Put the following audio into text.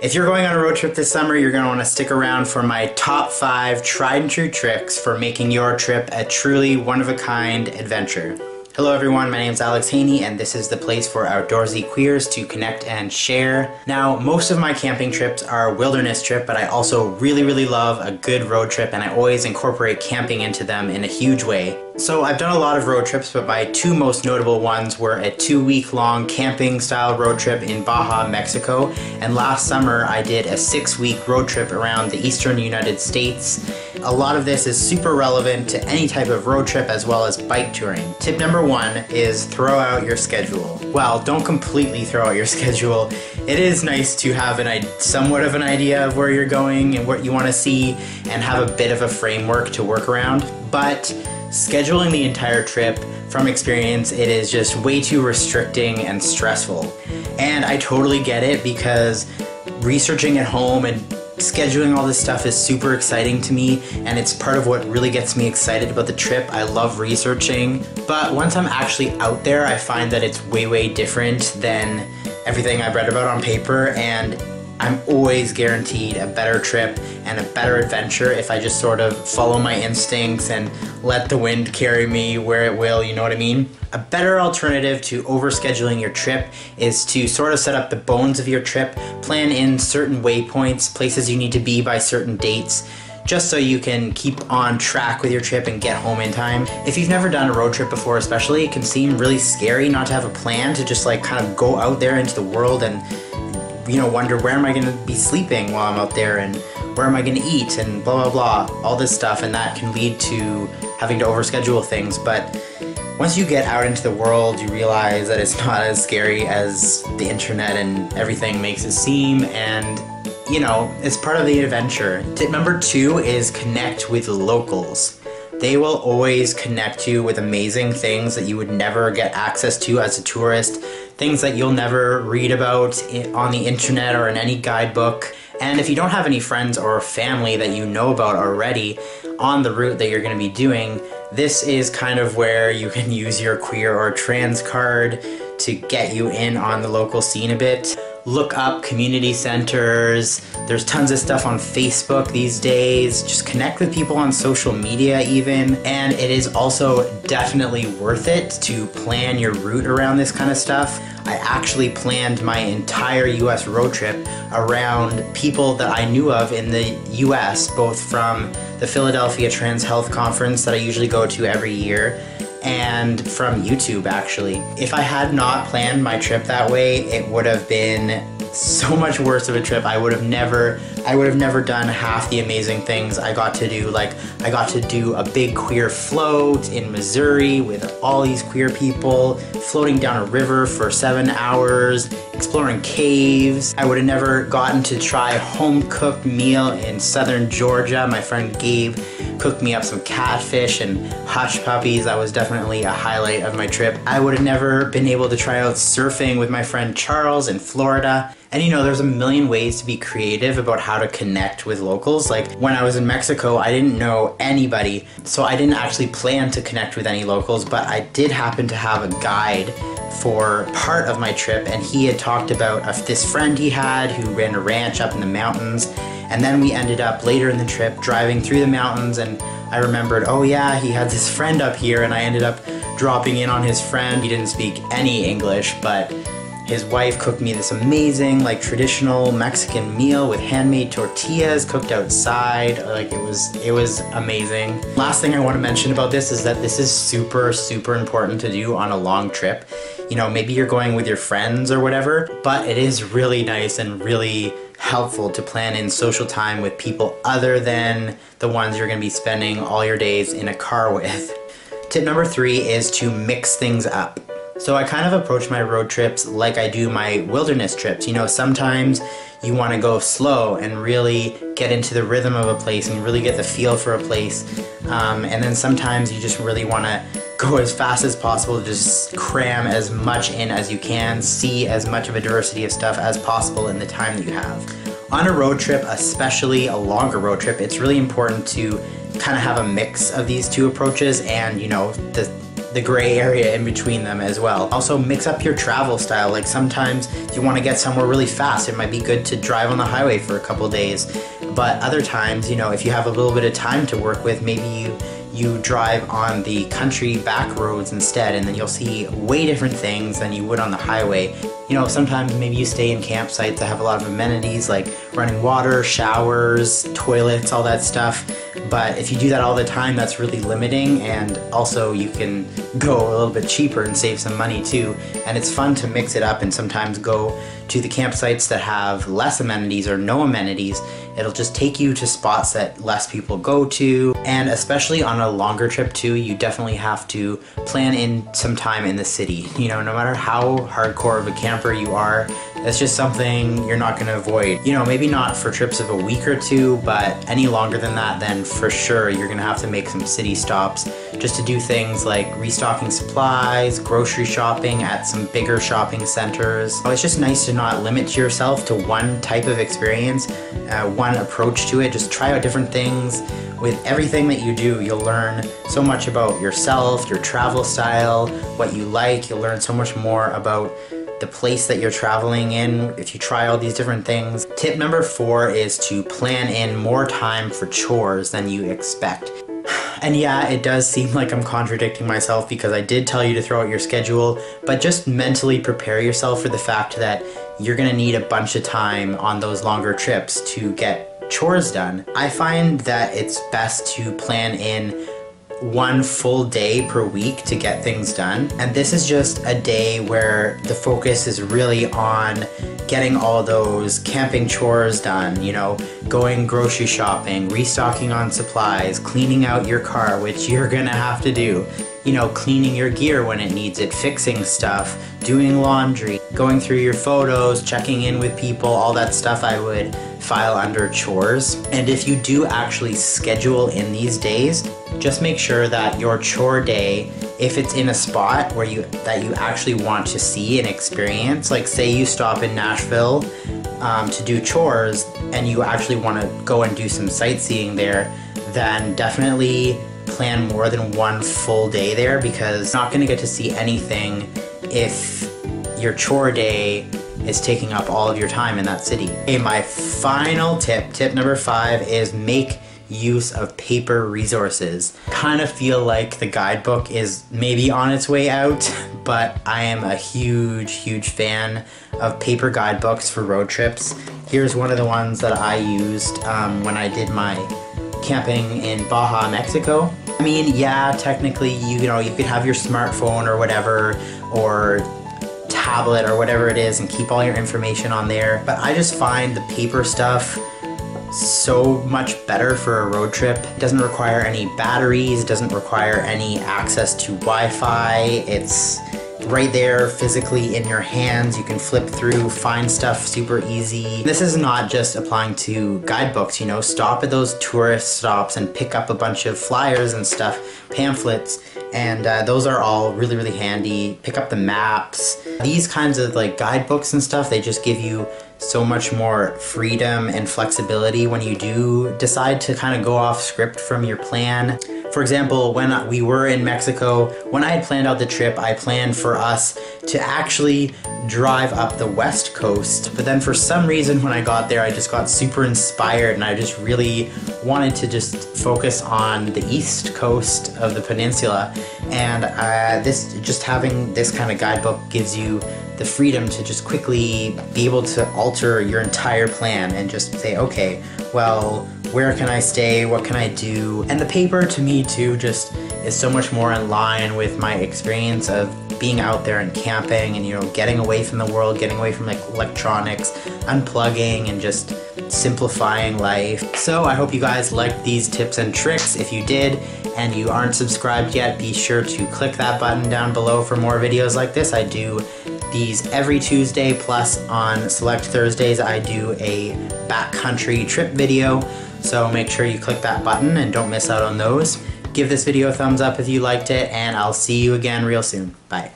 If you're going on a road trip this summer, you're going to want to stick around for my top 5 tried and true tricks for making your trip a truly one-of-a-kind adventure. Hello everyone, my name is Alex Haney and this is the place for outdoorsy queers to connect and share. Now, most of my camping trips are wilderness trip, but I also really love a good road trip, and I always incorporate camping into them in a huge way. So I've done a lot of road trips, but my 2 most notable ones were a 2-week-long camping style road trip in Baja, Mexico, and last summer I did a 6-week road trip around the eastern United States. A lot of this is super relevant to any type of road trip as well as bike touring. Tip number 1 is throw out your schedule. Well, don't completely throw out your schedule. It is nice to have somewhat of an idea of where you're going and what you want to see and have a bit of a framework to work around, but scheduling the entire trip, from experience, it is just way too restricting and stressful. And I totally get it, because researching at home and scheduling all this stuff is super exciting to me, and it's part of what really gets me excited about the trip. I love researching, but once I'm actually out there, I find that it's way different than everything I've read about on paper, and I'm always guaranteed a better trip and a better adventure if I just sort of follow my instincts and let the wind carry me where it will, you know what I mean? A better alternative to overscheduling your trip is to sort of set up the bones of your trip, plan in certain waypoints, places you need to be by certain dates, just so you can keep on track with your trip and get home in time. If you've never done a road trip before especially, it can seem really scary not to have a plan, to just like kind of go out there into the world and wonder where am I going to be sleeping while I'm out there, and where am I going to eat, and blah all this stuff, and that can lead to having to overschedule things. But once you get out into the world, you realize that it's not as scary as the internet and everything makes it seem, and it's part of the adventure. Tip number 2 is connect with locals. They will always connect you with amazing things that you would never get access to as a tourist, things that you'll never read about on the internet or in any guidebook. And if you don't have any friends or family that you know about already on the route that you're going to be doing, this is kind of where you can use your queer or trans card to get you in on the local scene a bit. Look up community centers. There's tons of stuff on Facebook these days. Just connect with people on social media even. And it is also definitely worth it to plan your route around this kind of stuff. I actually planned my entire US road trip around people that I knew of in the US, both from the Philadelphia Trans Health Conference that I usually go to every year, and from YouTube actually. If I had not planned my trip that way, it would have been so much worse of a trip. I would have never done half the amazing things I got to do. Like, I got to do a big queer float in Missouri with all these queer people, floating down a river for 7 hours, exploring caves. I would have never gotten to try a home-cooked meal in southern Georgia. My friend Gabe cooked me up some catfish and hush puppies. That was definitely a highlight of my trip. I would have never been able to try out surfing with my friend Charles in Florida. And there's a million ways to be creative about how to connect with locals. Like, when I was in Mexico, I didn't know anybody, so I didn't actually plan to connect with any locals, but I did happen to have a guide for part of my trip, and he had talked about this friend he had who ran a ranch up in the mountains. And then we ended up later in the trip driving through the mountains, and I remembered, oh yeah, he had this friend up here, and I ended up dropping in on his friend. He didn't speak any English, but his wife cooked me this amazing, traditional Mexican meal with handmade tortillas cooked outside. It was amazing. Last thing I want to mention about this is that this is super important to do on a long trip. Maybe you're going with your friends or whatever, but it is really nice and really helpful to plan in social time with people other than the ones you're going to be spending all your days in a car with. Tip number 3 is to mix things up. So I kind of approach my road trips like I do my wilderness trips. Sometimes you want to go slow and really get into the rhythm of a place and really get the feel for a place. And then sometimes you just really want to go as fast as possible, just cram as much in as you can, see as much of a diversity of stuff as possible in the time that you have. On a road trip, especially a longer road trip, it's really important to kind of have a mix of these 2 approaches, and the the gray area in between them as well. Also, mix up your travel style. Like sometimes if you want to get somewhere really fast, it might be good to drive on the highway for a couple days. But other times, you know, if you have a little bit of time to work with, maybe you drive on the country back roads instead, and then you'll see way different things than you would on the highway. You know, sometimes maybe you stay in campsites that have a lot of amenities like running water, showers, toilets, all that stuff. But if you do that all the time, that's really limiting, and also you can go a little bit cheaper and save some money too. And it's fun to mix it up and sometimes go to the campsites that have less amenities or no amenities. It'll just take you to spots that less people go to, and especially on a longer trip too, you definitely have to plan in some time in the city. You know, no matter how hardcore of a camper you are, that's just something you're not going to avoid. You know, maybe not for trips of a week or two, but any longer than that, then for sure you're going to have to make some city stops just to do things like restocking supplies, grocery shopping at some bigger shopping centers. It's just nice to not limit yourself to one type of experience, one approach to it. Just try out different things. With everything that you do, you'll learn so much about yourself, your travel style, what you like. You'll learn so much more about the place that you're traveling in if you try all these different things. Tip number 4 is to plan in more time for chores than you expect. And yeah, it does seem like I'm contradicting myself because I did tell you to throw out your schedule, but just mentally prepare yourself for the fact that you're gonna need a bunch of time on those longer trips to get chores done. I find that it's best to plan in 1 full day per week to get things done. And this is just a day where the focus is really on getting all those camping chores done, you know, going grocery shopping, restocking on supplies, cleaning out your car, which you're gonna have to do, you know, cleaning your gear when it needs it, fixing stuff, doing laundry, going through your photos, checking in with people, all that stuff I would file under chores. And if you do actually schedule in these days, just make sure that your chore day, if it's in a spot where you actually want to see and experience, like say you stop in Nashville to do chores and you actually want to go and do some sightseeing there, then definitely plan more than 1 full day there, because you're not going to get to see anything if your chore day is taking up all of your time in that city. Okay, my final tip number 5, is make use of paper resources. Kind of feel like the guidebook is maybe on its way out, but I am a huge fan of paper guidebooks for road trips. Here's one of the ones that I used when I did my camping in Baja, Mexico. I mean, yeah, technically, you know, you could have your smartphone or whatever, or tablet or whatever it is, and keep all your information on there. But I just find the paper stuff so much better for a road trip. It doesn't require any batteries, doesn't require any access to Wi-Fi. It's right there physically in your hands. You can flip through, find stuff super easy. This is not just applying to guidebooks, you know, stop at those tourist stops and pick up a bunch of flyers and stuff, pamphlets, and those are all really handy. Pick up the maps. These kinds of like guidebooks and stuff, they just give you so much more freedom and flexibility when you do decide to kind of go off script from your plan. For example, when we were in Mexico, when I had planned out the trip, I planned for us to actually drive up the west coast. But then for some reason when I got there, I just got super inspired and I just really wanted to just focus on the east coast of the peninsula. And just having this kind of guidebook gives you the freedom to just quickly be able to alter your entire plan and just say, okay, well, where can I stay? What can I do? And the paper to me too just is so much more in line with my experience of being out there and camping and, you know, getting away from the world, getting away from like electronics, unplugging and just simplifying life. So I hope you guys liked these tips and tricks. If you did and you aren't subscribed yet, be sure to click that button down below for more videos like this. I do these every Tuesday, plus on select Thursdays I do a backcountry trip video. So make sure you click that button and don't miss out on those. Give this video a thumbs up if you liked it, and I'll see you again real soon. Bye.